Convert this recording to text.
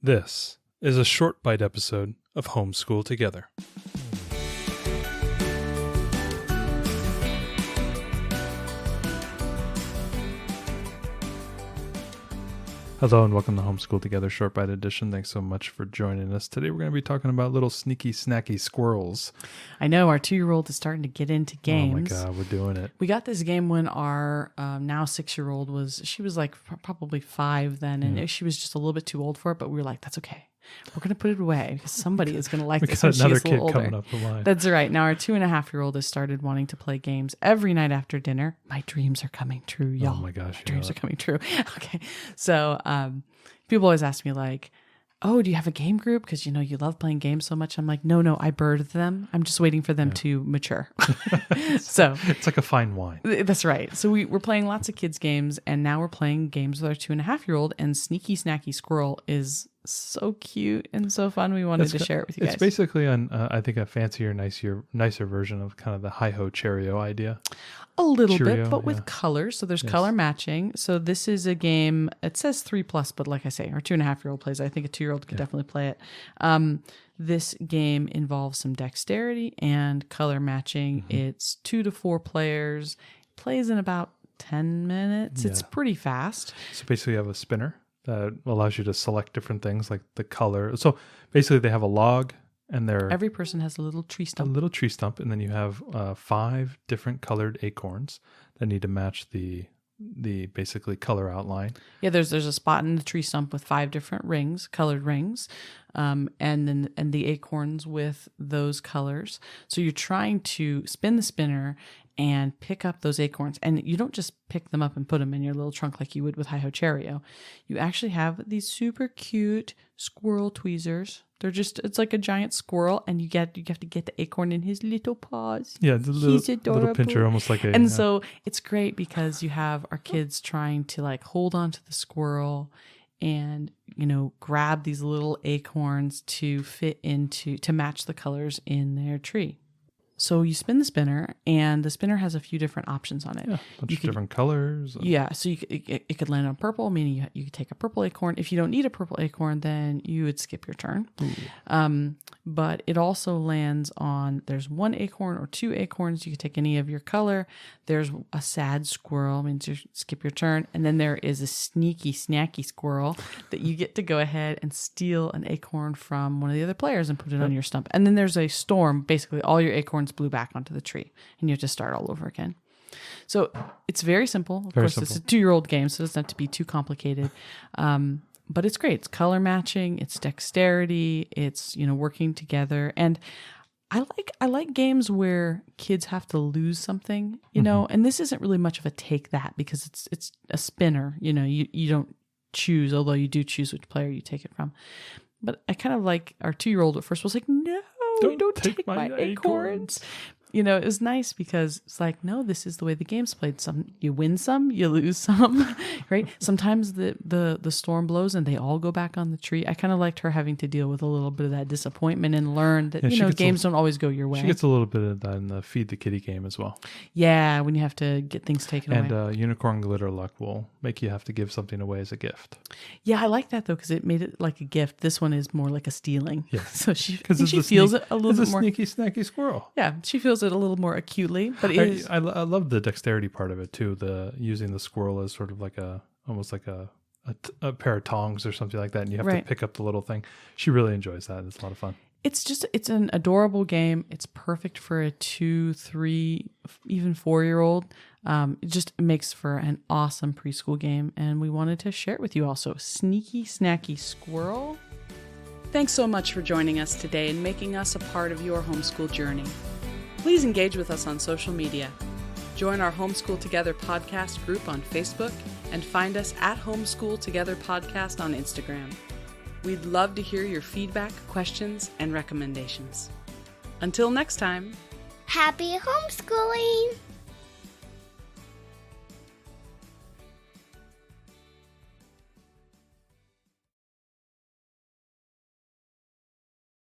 This is a short bite episode of Homeschool Together. Hello and welcome to Homeschool Together Short Bite Edition. Thanks so much for joining us. Today we're going to be talking about little sneaky, snacky squirrels. I know, our 2-year-old is starting to get into games. Oh my God, we're doing it. We got this game when our now 6-year-old she was like probably 5 then, and she was just a little bit too old for it, but we were like, that's okay. We're going to put it away because somebody is going to like this when she gets a little older. Coming up the line. That's right. Now our 2.5-year-old has started wanting to play games every night after dinner. My dreams are coming true, y'all. Oh my gosh. My dreams are coming true. Okay. So people always ask me like, oh, do you have a game group? Because, you know, you love playing games so much. I'm like, no, I birthed them. I'm just waiting for them to mature. So it's like a fine wine. That's right. So we're playing lots of kids games, and now we're playing games with our 2.5-year-old, and Sneaky Snacky Squirrel is so cute and so fun. We wanted to share it with you guys. It's basically I think a fancier, nicer version of kind of the hi-ho Cheerio idea. A little bit, but with colors. So there's color matching. So this is a game, it says 3+, but like I say, our 2.5-year-old plays it. I think a 2-year-old could definitely play it. This game involves some dexterity and color matching. Mm-hmm. It's 2 to 4 players. Plays in about 10 minutes. Yeah. It's pretty fast. So basically you have a spinner that allows you to select different things like the color. So basically they have a log and every person has a little tree stump. And then you have 5 different colored acorns that need to match the basically color outline. Yeah, there's a spot in the tree stump with 5 different rings, colored rings, and the acorns with those colors. So you're trying to spin the spinner and pick up those acorns. And you don't just pick them up and put them in your little trunk like you would with Hi-Ho Cheerio. You actually have these super cute squirrel tweezers. It's like a giant squirrel, and you have to get the acorn in his little paws. Yeah, he's adorable. Little pincher, almost like a... So it's great because you have our kids trying to like hold on to the squirrel and, you know, grab these little acorns to match the colors in their tree. So you spin the spinner, and the spinner has a few different options on it. Yeah, a bunch of different colors. Yeah, so it could land on purple, meaning you could take a purple acorn. If you don't need a purple acorn, then you would skip your turn. But it also lands on, there's 1 acorn or 2 acorns. You could take any of your color. There's a sad squirrel, means you skip your turn. And then there is a sneaky, snacky squirrel that you get to go ahead and steal an acorn from one of the other players and put it on your stump. And then there's a storm. Basically, all your acorns blew back onto the tree, and you have to start all over again. So it's very simple. Of course, it's a 2-year-old game, so it doesn't have to be too complicated. But it's great. It's color matching. It's dexterity. It's, you know, working together. And I like games where kids have to lose something, you know. And this isn't really much of a take that because it's a spinner. You know, you don't choose, although you do choose which player you take it from. But I kind of like our 2-year-old at first was like, no, don't take my acorns. You know, it was nice because it's like, no, this is the way the game's played. Some you win some, you lose some, right? Sometimes the storm blows and they all go back on the tree. I kind of liked her having to deal with a little bit of that disappointment and learn that, you know, games don't always go your way. She gets a little bit of that in the Feed the Kitty game as well. Yeah, when you have to get things taken away. And Unicorn Glitter Luck will make you have to give something away as a gift. Yeah, I like that though because it made it like a gift. This one is more like a stealing. Yeah. So she feels it a little bit more. Sneaky, snacky squirrel. Yeah, she feels it a little more acutely, but I love the dexterity part of it too. The using the squirrel as sort of like almost like a pair of tongs or something like that, and you have to pick up the little thing. She really enjoys that. It's a lot of fun. It's an adorable game. It's perfect for a 2, 3, even 4-year-old. It just makes for an awesome preschool game, and we wanted to share it with you also. Sneaky Snacky Squirrel. Thanks so much for joining us today and making us a part of your homeschool journey. Please engage with us on social media. Join our Homeschool Together podcast group on Facebook and find us at Homeschool Together Podcast on Instagram. We'd love to hear your feedback, questions, and recommendations. Until next time, happy homeschooling!